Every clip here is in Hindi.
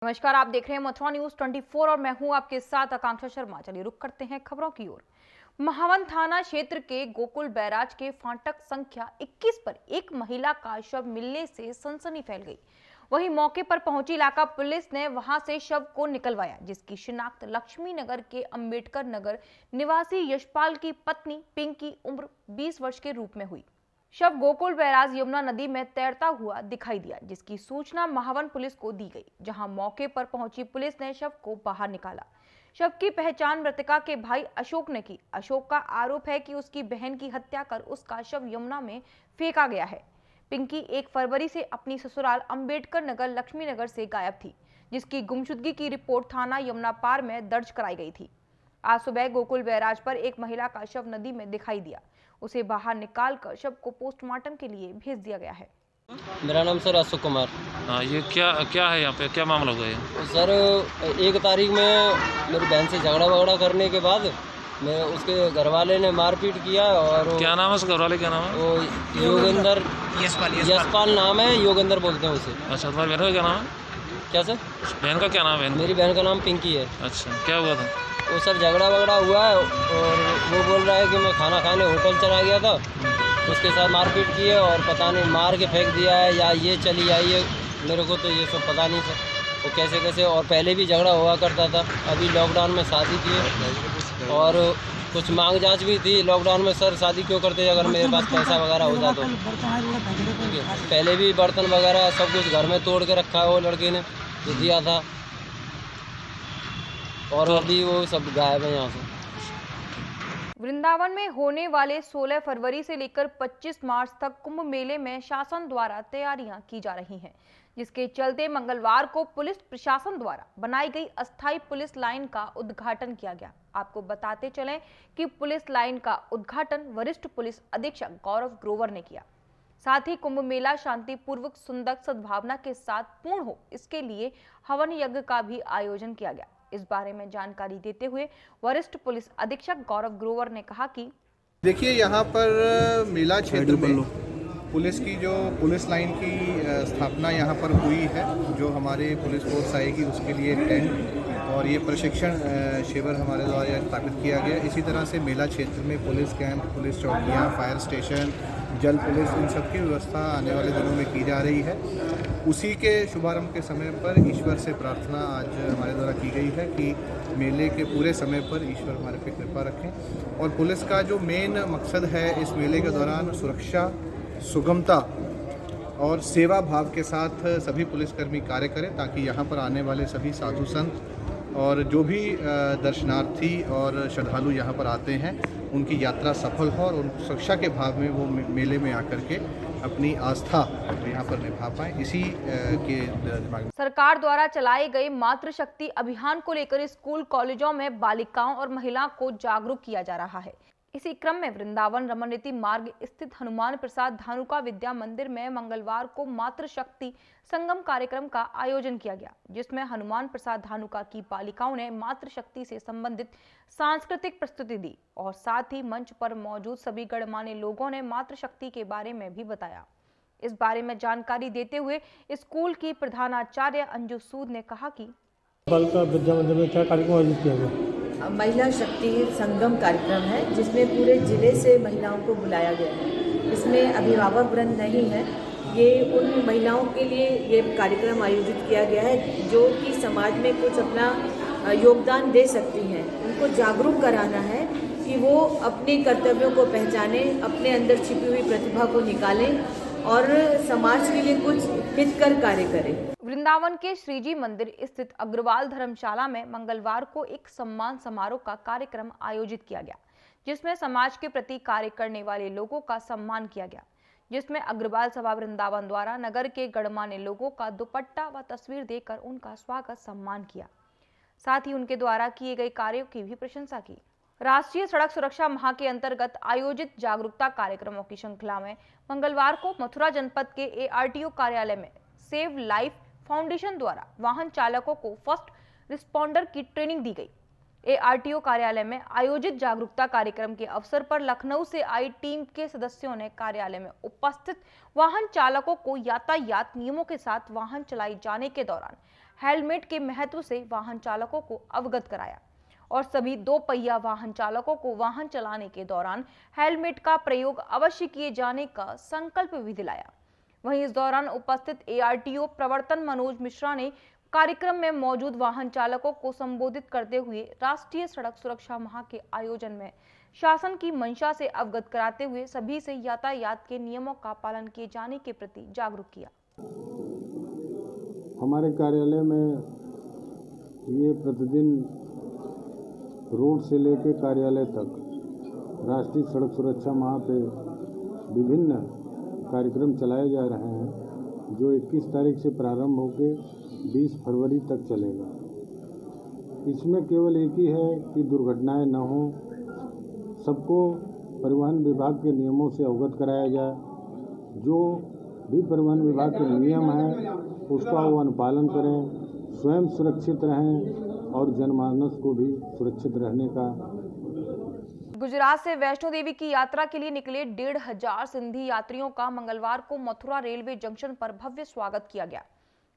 नमस्कार, आप देख रहे हैं मथुरा न्यूज 24 और मैं हूं आपके साथ आकांक्षा शर्मा। चलिए रुक करते हैं खबरों की ओर। महावन थाना क्षेत्र के गोकुल बैराज के फाटक संख्या 21 पर एक महिला का शव मिलने से सनसनी फैल गई। वहीं मौके पर पहुंची इलाका पुलिस ने वहां से शव को निकलवाया, जिसकी शिनाख्त लक्ष्मी नगर के अंबेडकर नगर निवासी यशपाल की पत्नी पिंकी उम्र 20 वर्ष के रूप में हुई। शव गोकुल बैराज यमुना नदी में तैरता हुआ दिखाई दिया, जिसकी सूचना महावन पुलिस को दी गई। जहां मौके पर पहुंची पुलिस ने शव को बाहर निकाला। शव की पहचान मृतका के भाई अशोक ने की। अशोक का आरोप है कि उसकी बहन की हत्या कर उसका शव यमुना में फेंका गया है। पिंकी 1 फरवरी से अपनी ससुराल अंबेडकर नगर लक्ष्मी नगर से गायब थी, जिसकी गुमशुदगी की रिपोर्ट थाना यमुना पार में दर्ज कराई गई थी। आज सुबह गोकुल बैराज पर एक महिला का शव नदी में दिखाई दिया। उसे बाहर निकालकर शव को पोस्टमार्टम के लिए भेज दिया गया है। मेरा नाम सर अशोक कुमार। हाँ, ये क्या है यहाँ पे, क्या मामला हुआ है? सर 1 तारीख में मेरी बहन से झगड़ा वगड़ा करने के बाद मैं उसके घर वाले ने मारपीट किया। और क्या नाम है उस घर वाले, क्या नाम है? वो योगेंद्र यशपाल नाम है, योगेंद्र बोलते हैं उसे। अच्छा, तुम्हारी बहन का क्या नाम है? क्या सर? बहन का क्या नाम है? मेरी बहन का नाम पिंकी है। अच्छा, क्या हुआ था? वो सर झगड़ा वगड़ा हुआ है और वो बोल रहा है कि मैं खाना खाने होटल चला गया था, उसके साथ मारपीट की है और पता नहीं मार के फेंक दिया है या ये चली आई है, मेरे को तो ये सब पता नहीं सर। वो कैसे कैसे, और पहले भी झगड़ा हुआ करता था। अभी लॉकडाउन में शादी की है और कुछ मांग जांच भी थी लॉकडाउन में। सर शादी क्यों करते अगर मेरे पास पैसा वगैरह हो जाता तो। पहले भी बर्तन वगैरह सब कुछ घर में तोड़ के रखा है वो लड़के ने जो दिया था, और अभी वो सब गायब है यहाँ से। वृंदावन में होने वाले 16 फरवरी से लेकर 25 मार्च तक कुंभ मेले में शासन द्वारा तैयारियां की जा रही हैं, जिसके चलते मंगलवार को पुलिस प्रशासन द्वारा बनाई गई अस्थायी पुलिस लाइन का उद्घाटन किया गया। आपको बताते चलें कि पुलिस लाइन का उद्घाटन वरिष्ठ पुलिस अधीक्षक गौरव ग्रोवर ने किया। साथ ही कुंभ मेला शांतिपूर्वक सुंदर सद्भावना के साथ पूर्ण हो, इसके लिए हवन यज्ञ का भी आयोजन किया गया। इस बारे में जानकारी देते हुए वरिष्ठ पुलिस अधीक्षक गौरव ग्रोवर ने कहा कि देखिए, यहाँ पर मेला क्षेत्र में पुलिस की जो पुलिस लाइन की स्थापना यहाँ पर हुई है, जो हमारे पुलिस फोर्स आएगी उसके लिए टेंट और ये प्रशिक्षण शिविर हमारे द्वारा स्थापित किया गया। इसी तरह से मेला क्षेत्र में पुलिस कैंप, पुलिस चौकियाँ, फायर स्टेशन, जल पुलिस, इन सब की व्यवस्था आने वाले दिनों में की जा रही है। उसी के शुभारंभ के समय पर ईश्वर से प्रार्थना आज हमारे द्वारा की गई है कि मेले के पूरे समय पर ईश्वर हमारे पे कृपा रखें। और पुलिस का जो मेन मकसद है इस मेले के दौरान सुरक्षा, सुगमता और सेवा भाव के साथ सभी पुलिसकर्मी कार्य करें, ताकि यहाँ पर आने वाले सभी साधु संत और जो भी दर्शनार्थी और श्रद्धालु यहाँ पर आते हैं उनकी यात्रा सफल हो और उन सुरक्षा के भाव में वो मेले में आकर के अपनी आस्था यहाँ पर निभा पाए। इसी के दिमाग में सरकार द्वारा चलाए गए मातृशक्ति अभियान को लेकर स्कूल कॉलेजों में बालिकाओं और महिलाओं को जागरूक किया जा रहा है। इसी क्रम में वृंदावन रमणरीति मार्ग स्थित हनुमान प्रसाद धानुका विद्या मंदिर में मंगलवार को मातृशक्ति संगम कार्यक्रम का आयोजन किया गया, जिसमें हनुमान प्रसाद धानुका की बालिकाओं ने मातृशक्ति से संबंधित सांस्कृतिक प्रस्तुति दी और साथ ही मंच पर मौजूद सभी गणमान्य लोगों ने मातृशक्ति के बारे में भी बताया। इस बारे में जानकारी देते हुए स्कूल की प्रधानाचार्य अंजू सूद ने कहा कि बालिका विद्या मंदिर में क्या कार्यक्रम आयोजित किया गया? महिला शक्ति संगम कार्यक्रम है, जिसमें पूरे जिले से महिलाओं को बुलाया गया है। इसमें अभिभावक वृंद नहीं है, ये उन महिलाओं के लिए ये कार्यक्रम आयोजित किया गया है जो कि समाज में कुछ अपना योगदान दे सकती हैं। उनको जागरूक कराना है कि वो अपने कर्तव्यों को पहचानें, अपने अंदर छिपी हुई प्रतिभा को निकालें और समाज के लिए कुछ हितकर कार्य करें। वृंदावन के श्रीजी मंदिर स्थित अग्रवाल धर्मशाला में मंगलवार को एक सम्मान समारोह का कार्यक्रम आयोजित किया गया, जिसमें समाज के प्रति कार्य करने वाले लोगों का सम्मान किया गया, जिसमें अग्रवाल सभा वृंदावन द्वारा नगर के गणमान्य लोगों का दुपट्टा व तस्वीर देकर उनका स्वागत सम्मान किया। साथ ही उनके द्वारा किए गए कार्यों की भी प्रशंसा की। राष्ट्रीय सड़क सुरक्षा माह के अंतर्गत आयोजित जागरूकता कार्यक्रमों की श्रृंखला में मंगलवार को मथुरा जनपद के ARTO कार्यालय में सेव लाइफ फाउंडेशन द्वारा वाहन चालकों को फर्स्ट रिस्पॉन्डर की ट्रेनिंग दी गई। ARTO कार्यालय में आयोजित जागरूकता कार्यक्रम के अवसर पर लखनऊ से आई टीम के सदस्यों ने कार्यालय में उपस्थित वाहन चालकों को यातायात नियमों के साथ वाहन चलाई जाने के दौरान हेलमेट के महत्व से वाहन चालकों को अवगत कराया और सभी 2 पहिया वाहन चालकों को वाहन चलाने के दौरान हेलमेट का प्रयोग अवश्य किए जाने का संकल्प भी दिलाया। वहीं इस दौरान उपस्थित ARTO प्रवर्तन मनोज मिश्रा ने कार्यक्रम में मौजूद वाहन चालकों को संबोधित करते हुए राष्ट्रीय सड़क सुरक्षा माह के आयोजन में शासन की मंशा से अवगत कराते हुए सभी से यातायात के नियमों का पालन किए जाने के प्रति जागरूक किया। हमारे कार्यालय में ये प्रतिदिन रोड से लेकर कार्यालय तक राष्ट्रीय सड़क सुरक्षा माह पे विभिन्न कार्यक्रम चलाए जा रहे हैं, जो 21 तारीख से प्रारंभ होकर 20 फरवरी तक चलेगा। इसमें केवल एक ही है कि दुर्घटनाएं न हो, सबको परिवहन विभाग के नियमों से अवगत कराया जाए। जो भी परिवहन विभाग के नियम हैं उसका वो अनुपालन करें, स्वयं सुरक्षित रहें और जनमानस को भी सुरक्षित रहने का। गुजरात से वैष्णो देवी की यात्रा के लिए निकले 1,500 सिंधी यात्रियों का मंगलवार को मथुरा रेलवे जंक्शन पर भव्य स्वागत किया गया।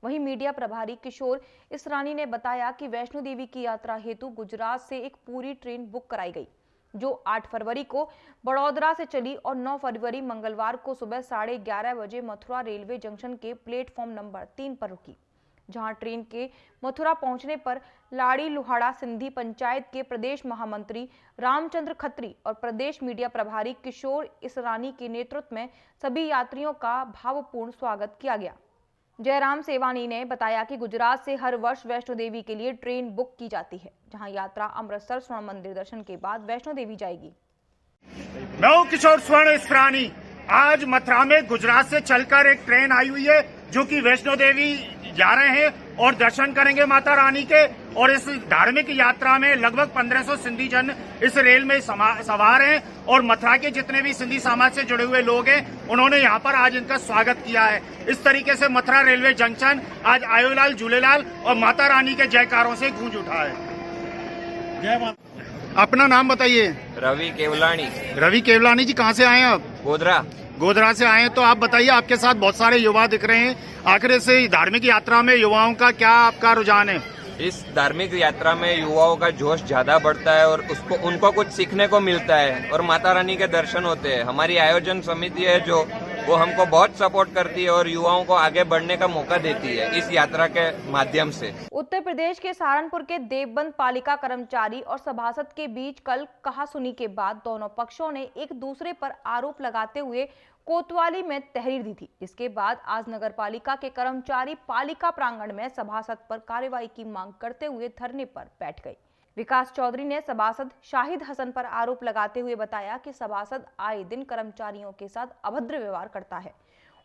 वहीं मीडिया प्रभारी किशोर इसरानी ने बताया कि वैष्णो देवी की यात्रा हेतु गुजरात से एक पूरी ट्रेन बुक कराई गई, जो 8 फरवरी को बड़ौदरा से चली और 9 फरवरी मंगलवार को सुबह 11:30 बजे मथुरा रेलवे जंक्शन के प्लेटफॉर्म नंबर 3 पर रुकी, जहां ट्रेन के मथुरा पहुंचने पर लाड़ी लुहाड़ा सिंधी पंचायत के प्रदेश महामंत्री रामचंद्र खत्री और प्रदेश मीडिया प्रभारी किशोर इसरानी के नेतृत्व में सभी यात्रियों का भावपूर्ण स्वागत किया गया। जयराम सेवानी ने बताया कि गुजरात से हर वर्ष वैष्णो देवी के लिए ट्रेन बुक की जाती है, जहां यात्रा अमृतसर स्वर्ण मंदिर दर्शन के बाद वैष्णो देवी जाएगी। मैं हूं किशोर स्वर्ण इसरानी। आज मथुरा में गुजरात से चलकर एक ट्रेन आई हुई है जो कि वैष्णो देवी जा रहे हैं और दर्शन करेंगे माता रानी के। और इस धार्मिक यात्रा में लगभग 1500 सिंधी जन इस रेल में सवार हैं और मथुरा के जितने भी सिंधी समाज से जुड़े हुए लोग हैं उन्होंने यहाँ पर आज इनका स्वागत किया है। इस तरीके से मथुरा रेलवे जंक्शन आज आयोलाल झूलेलाल और माता रानी के जयकारों से गूंज उठा है। जय माता। अपना नाम बताइए। रवि केवलानी। रवि केवलानी जी, कहाँ से आए हैं आप? गोधरा से आए हैं। तो आप बताइए, आपके साथ बहुत सारे युवा दिख रहे हैं, आखिर से धार्मिक यात्रा में युवाओं का क्या आपका रुझान है? इस धार्मिक यात्रा में युवाओं का जोश ज्यादा बढ़ता है और उनको कुछ सीखने को मिलता है और माता रानी के दर्शन होते हैं। हमारी आयोजन समिति है जो वो हमको बहुत सपोर्ट करती है और युवाओं को आगे बढ़ने का मौका देती है इस यात्रा के माध्यम से। उत्तर प्रदेश के सहारनपुर के देवबंद पालिका कर्मचारी और सभासद के बीच कल कहासुनी के बाद दोनों पक्षों ने एक दूसरे पर आरोप लगाते हुए कोतवाली में तहरीर दी थी, जिसके बाद आज नगर पालिका के कर्मचारी पालिका प्रांगण में सभासद पर कार्रवाई की मांग करते हुए धरने पर बैठ गए। विकास चौधरी ने सभासद शाहिद हसन पर आरोप लगाते हुए बताया कि सभासद आए दिन कर्मचारियों के साथ अभद्र व्यवहार करता है।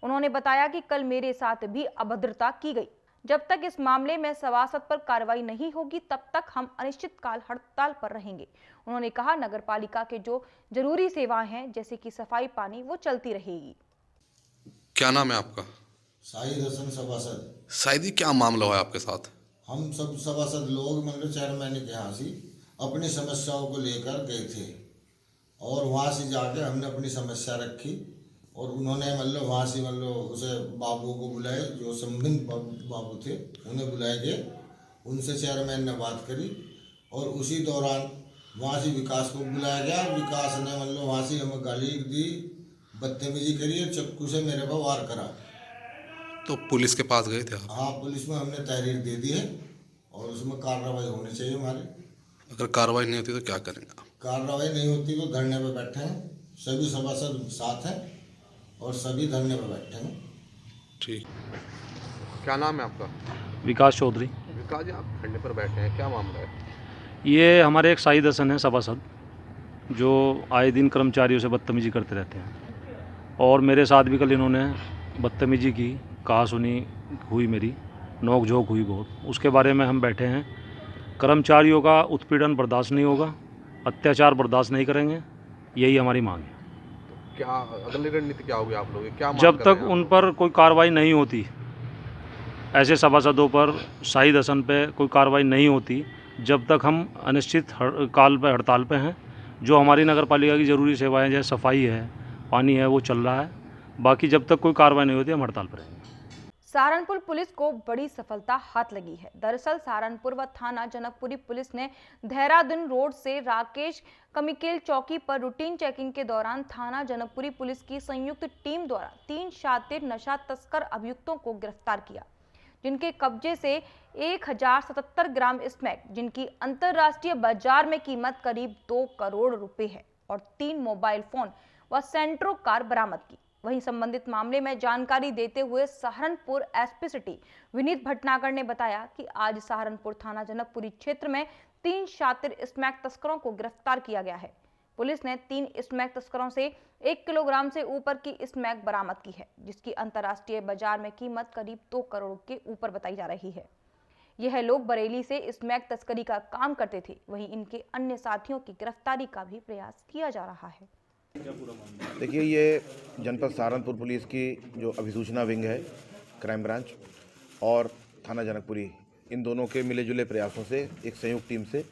उन्होंने बताया कि कल मेरे साथ भी अभद्रता की गई। जब तक इस मामले में सभासद पर कार्रवाई नहीं होगी तब तक हम अनिश्चितकाल हड़ताल पर रहेंगे। उन्होंने कहा नगर पालिका के जो जरूरी सेवाएं हैं जैसे कि सफाई पानी वो चलती रहेगी। क्या नाम है आपका? शाहिद हसन सभासद। शायद ही क्या मामला हुआ आपके साथ? हम सब सभासद लोग मतलब चेयरमैन के यहाँ से अपनी समस्याओं को लेकर गए थे और वहाँ से जाके हमने अपनी समस्या रखी और उन्होंने मतलब वहाँ से मतलब उसे बाबू को बुलाए, जो संबंधित बाबू थे उन्हें बुलाए गए, उनसे चेयरमैन ने बात करी और उसी दौरान वहाँ से विकास को बुलाया गया। विकास ने मतलब वहाँ से हमें गाली दी, बदतमीजी करी और चक्कू से मेरे पर वार करा। तो पुलिस के पास गए थे आप? हाँ, पुलिस में हमने तहरीर दे दी है और उसमें कार्रवाई होनी चाहिए हमारी। अगर कार्रवाई नहीं होती तो क्या करेंगे आप? कार्रवाई नहीं होती तो धरने पर बैठे हैं, सभी सभासद साथ हैं और सभी धरने पर बैठे हैं। ठीक। क्या नाम है आपका? विकास चौधरी। विकास जी, आप धरने पर बैठे हैं, क्या मामला है? ये हमारे एक शाहिद हसन है सभासद, जो आए दिन कर्मचारियों से बदतमीजी करते रहते हैं और मेरे साथ भी कल इन्होंने बदतमीजी की, कहा सुनी हुई, मेरी नोक झोंक हुई बहुत। उसके बारे में हम बैठे हैं। कर्मचारियों का उत्पीड़न बर्दाश्त नहीं होगा, अत्याचार बर्दाश्त नहीं करेंगे, यही हमारी मांग है। तो क्या अगली रणनीति क्या होगी आप लोगों की? क्या जब तक उन पर कोई कार्रवाई नहीं होती, ऐसे सभासदों पर, शाहिद हसन पे कोई कार्रवाई नहीं होती, जब तक हम अनिश्चित काल पर हड़ताल पे हैं। जो हमारी नगर पालिका की ज़रूरी सेवाएं जैसे सफाई है, पानी है, वो चल रहा है। बाकी जब तक कोई कार्रवाई नहीं होती हम हड़ताल पर रहेंगे। सहारनपुर पुलिस को बड़ी सफलता हाथ लगी है। दरअसल सहारनपुर व थाना जनकपुरी पुलिस ने देहरादून रोड से राकेश कमिकेल चौकी पर रूटीन चेकिंग के दौरान थाना जनकपुरी पुलिस की संयुक्त टीम द्वारा 3 शातिर नशा तस्कर अभियुक्तों को गिरफ्तार किया, जिनके कब्जे से 1077 ग्राम स्मैक, जिनकी अंतर्राष्ट्रीय बाजार में कीमत करीब 2 करोड़ रुपए है, और 3 मोबाइल फोन व सेंट्रो कार बरामद की। वहीं संबंधित मामले में जानकारी देते हुए सहारनपुर एसपी सिटी विनीत भटनागर ने बताया कि आज सहारनपुर थाना जनकपुरी क्षेत्र में 3 शातिर स्मैक तस्करों को गिरफ्तार किया गया है। पुलिस ने 3 स्मैक तस्करों से 1 किलोग्राम से ऊपर की स्मैक बरामद की है, जिसकी अंतर्राष्ट्रीय बाजार में कीमत करीब 2 करोड़ के ऊपर बताई जा रही है। यह लोग बरेली से स्मैक तस्करी का काम करते थे। वहीं इनके अन्य साथियों की गिरफ्तारी का भी प्रयास किया जा रहा है। देखिए, ये जनपद सहारनपुर पुलिस की जो अभिसूचना विंग है, क्राइम ब्रांच और थाना जनकपुरी, इन दोनों के मिले जुले प्रयासों से एक संयुक्त टीम से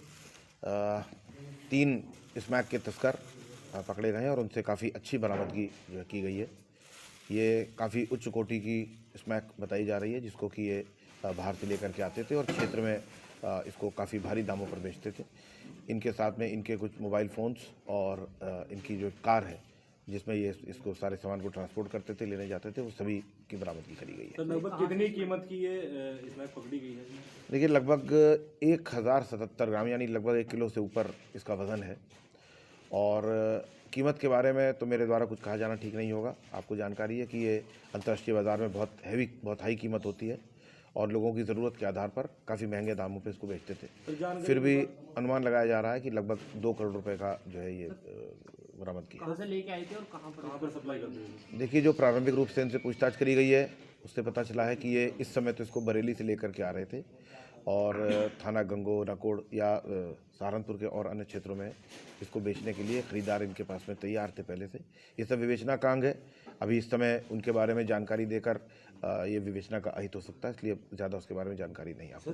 3 स्मैक के तस्कर पकड़े गए हैं और उनसे काफ़ी अच्छी बरामदगी की गई है। ये काफ़ी उच्च कोटि की स्मैक बताई जा रही है, जिसको कि ये बाहर से लेकर के आते थे और क्षेत्र में इसको काफ़ी भारी दामों पर बेचते थे। इनके साथ में इनके कुछ मोबाइल फ़ोन्स और इनकी जो कार है जिसमें ये इसको सारे सामान को ट्रांसपोर्ट करते थे, लेने जाते थे, वो सभी की बरामदगी करी गई है। तो लगभग कितनी कीमत की ये इसमें पकड़ी गई है? देखिए, लगभग 1077 ग्राम यानी लगभग 1 किलो से ऊपर इसका वज़न है। और कीमत के बारे में तो मेरे द्वारा कुछ कहा जाना ठीक नहीं होगा। आपको जानकारी है कि ये अंतर्राष्ट्रीय बाज़ार में बहुत हाई कीमत होती है और लोगों की ज़रूरत के आधार पर काफ़ी महंगे दामों पे इसको बेचते थे। फिर भी अनुमान लगाया जा रहा है कि लगभग 2 करोड़ रुपए का जो है ये बरामद किया। कहाँ से लेके आए थे और कहाँ पर सप्लाई करते थे? देखिए, जो प्रारंभिक रूप से इनसे पूछताछ करी गई है उससे पता चला है कि ये इस समय तो इसको बरेली से लेकर के आ रहे थे और थाना गंगो, नकोड़ या सहारनपुर के और अन्य क्षेत्रों में इसको बेचने के लिए खरीदार इनके पास में तैयार थे पहले से। ये सब विवेचना का अंग है। अभी इस समय उनके बारे में जानकारी देकर ये विवेचना का अहित हो सकता है, इसलिए ज़्यादा उसके बारे में जानकारी नहीं आपको।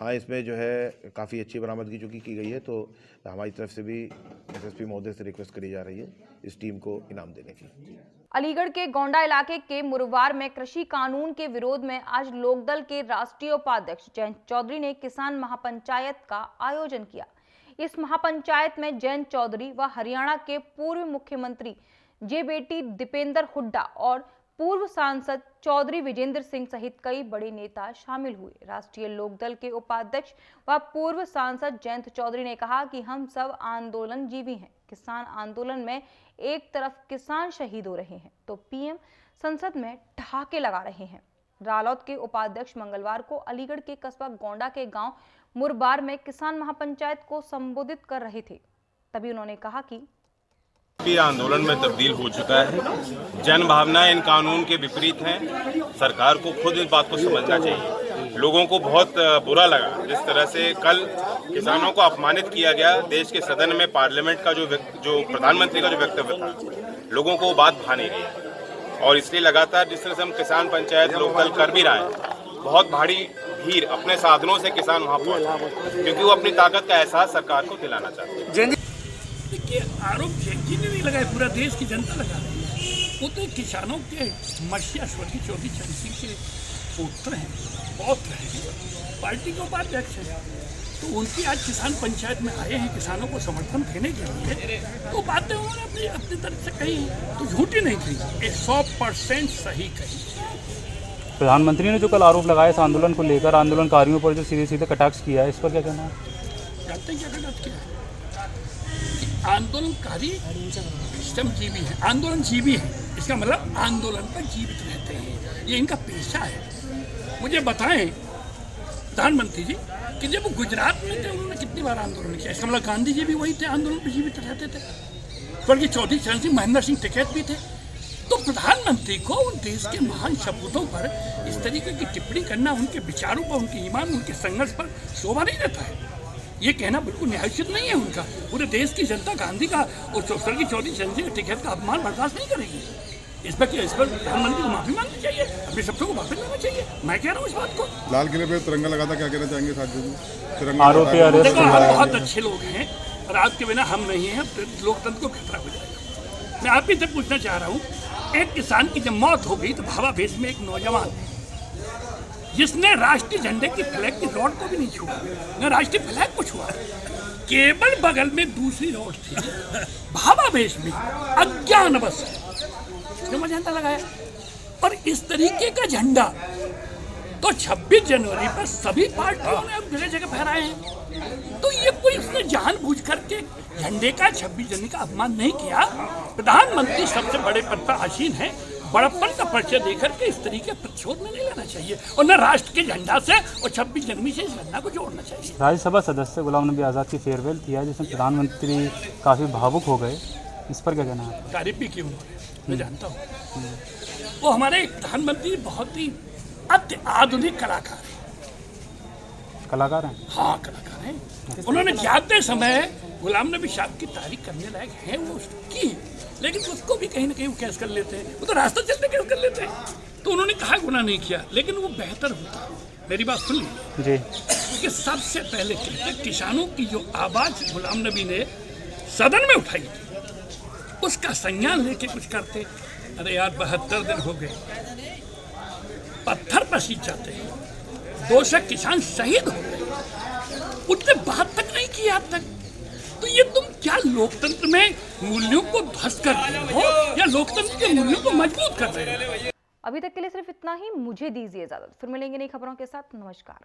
हाँ, इसमें जो है काफ़ी अच्छी बरामदगी चूँकि की गई है, तो हमारी तरफ से भी एसएसपी महोदय से रिक्वेस्ट करी जा रही है इस टीम को इनाम देने की। अलीगढ़ के गोंडा इलाके के मुरवार में कृषि कानून के विरोध में आज लोकदल के राष्ट्रीय उपाध्यक्ष जयंत चौधरी ने किसान महापंचायत का आयोजन किया। इस महापंचायत में जयंत चौधरी व हरियाणा के पूर्व मुख्यमंत्री जेबेटी दीपेंद्र हुड्डा और पूर्व सांसद चौधरी विजेंद्र सिंह सहित कई बड़े नेता शामिल हुए। राष्ट्रीय लोकदल के उपाध्यक्ष व पूर्व सांसद जयंत चौधरी ने कहा कि हम सब आंदोलन जीवी हैं। किसान आंदोलन में एक तरफ किसान शहीद हो रहे हैं तो पीएम संसद में ठहाके लगा रहे हैं। रालोद के उपाध्यक्ष मंगलवार को अलीगढ़ के कस्बा गोंडा के गांव मुरबार में किसान महापंचायत को संबोधित कर रहे थे। तभी उन्होंने कहा कि आंदोलन में तब्दील हो चुका है। जन भावनाएं इन कानून के विपरीत हैं। सरकार को खुद इस बात को समझना चाहिए। लोगों को बहुत बुरा लगा जिस तरह से कल किसानों को अपमानित किया गया। देश के सदन में पार्लियामेंट का जो प्रधानमंत्री का जो वक्तव्य था, लोगों को वो बात भा नहीं रही और इसलिए लगातार जिस तरह से हम किसान पंचायत लोकदल कर भी रहा है, बहुत भारी भीड़ अपने साधनों से किसान वहाँ पहुँचे क्योंकि वो अपनी ताकत का एहसास सरकार को दिलाना चाहते हैं। देखिए, आरोप जैकी ने नहीं लगाया, पूरा देश की जनता लगा रही है। वो तो किसानों के समस्या स्वर्गीय चौधरी चरण सिंह के पुत्र हैं, पौत्र हैं, पार्टी के उपाध्यक्ष हैं, तो उनकी आज किसान पंचायत में आए हैं किसानों को समर्थन देने के लिए। तो बातें उन्होंने अपनी तरफ से कही तो झूठी नहीं कही, 100% सही कही। प्रधानमंत्री ने जो कल आरोप लगाया इस आंदोलन को लेकर, आंदोलनकारियों पर जो सीधे सीधे कटाक्ष किया है, इस पर क्या कहना है? जानते हैं क्या कटाक्ष किया है? आंदोलनकारी श्रमजीवी है, आंदोलन जीवी है, इसका मतलब आंदोलन पर जीवित रहते हैं, ये इनका पेशा है। मुझे बताएं प्रधानमंत्री जी कि जब वो गुजरात में थे उन्होंने कितनी बार आंदोलन किया? इसका मतलब गांधी जी भी वही थे, आंदोलन पर जीवित रहते थे। स्वर्गीय चौधरी चरण सिंह, महेंद्र सिंह टिकैत भी थे। तो प्रधानमंत्री को उन देश के महान सपूतों पर इस तरीके की टिप्पणी करना, उनके विचारों पर, उनके ईमान, उनके संघर्ष पर शोभा नहीं देता है। ये कहना बिल्कुल न्यायोचित नहीं है उनका। पूरे देश की जनता गांधी का और स्वर्गीय चौधरी चरण सिंह टिकैत का अपमान बर्दाश्त नहीं करेगी। इस पर प्रधानमंत्री को माफी मांगनी चाहिए, अपने शब्दों को वापस लेना चाहिए। मैं कह रहा हूँ इस बात को। लाल किले पे तिरंगा लगा था, क्या कहना चाहेंगे साथियों? देखो, हम बहुत अच्छे लोग हैं और आपके बिना हम नहीं हैं, लोकतंत्र को खतरा हो जाएगा। मैं आप ही से पूछना चाह रहा हूँ एक किसान की जब मौत हो गई तो भावावेश में एक नौजवान जिसने राष्ट्रीय झंडे की फ्लैग की रॉड को भी नहीं छुआ, न राष्ट्रीय फ्लैग को छुआ, केवल बगल में दूसरी रॉड थी, भावावेश में अज्ञानवश उसने झंडा लगाया। और इस तरीके का झंडा तो 26 जनवरी पर सभी पार्टियों ने अब जगह जगह फहराए हैं। तो ये कोई उसने जानबूझ करके झंडे का 26 जनवरी का अपमान नहीं किया। प्रधानमंत्री सबसे बड़े पद पर आसीन है, बड़प्पन का परिचय देकर के इस तरीके प्रतिशोध में नहीं लेना चाहिए और न राष्ट्र के झंडा से और 26 जनवरी से इस घटना को जोड़ना चाहिए। राज्यसभा सदस्य गुलाम नबी आज़ाद की फेयरवेल किया जिसमें प्रधानमंत्री काफ़ी भावुक हो गए, इस पर क्या कहना है? तारीफ भी की उन्होंने, मैं जानता हूँ। वो हमारे प्रधानमंत्री बहुत ही अति आधुनिक कलाकार हैं। हाँ, कलाकार हैं। उन्होंने जाते समय गुलाम नबी साहब की तारीफ करने लायक है वो की, लेकिन उसको भी कहीं ना कहीं वो कैस कर लेते हैं, वो तो रास्ता चलते कैस कर लेते हैं। तो उन्होंने कहा गुनाह नहीं किया, लेकिन वो बेहतर होता। मेरी बात सुन लीजिए क्योंकि सबसे पहले कहते किसानों की जो आवाज़ गुलाम नबी ने सदन में उठाई थी उसका संज्ञान लेके कुछ करते। अरे यार 72 दिन हो गए, पत्थर पर सींच जाते हैं, 200 किसान शहीद हो गए, उनने बात तक नहीं की आज तक। तो ये तुम क्या लोकतंत्र में मूल्यों को ध्वस्त कर रहे हो या लोकतंत्र के मूल्यों को मजबूत कर रहे हो? अभी तक के लिए सिर्फ इतना ही। मुझे दीजिए इजाजत, फिर मिलेंगे नई खबरों के साथ। नमस्कार।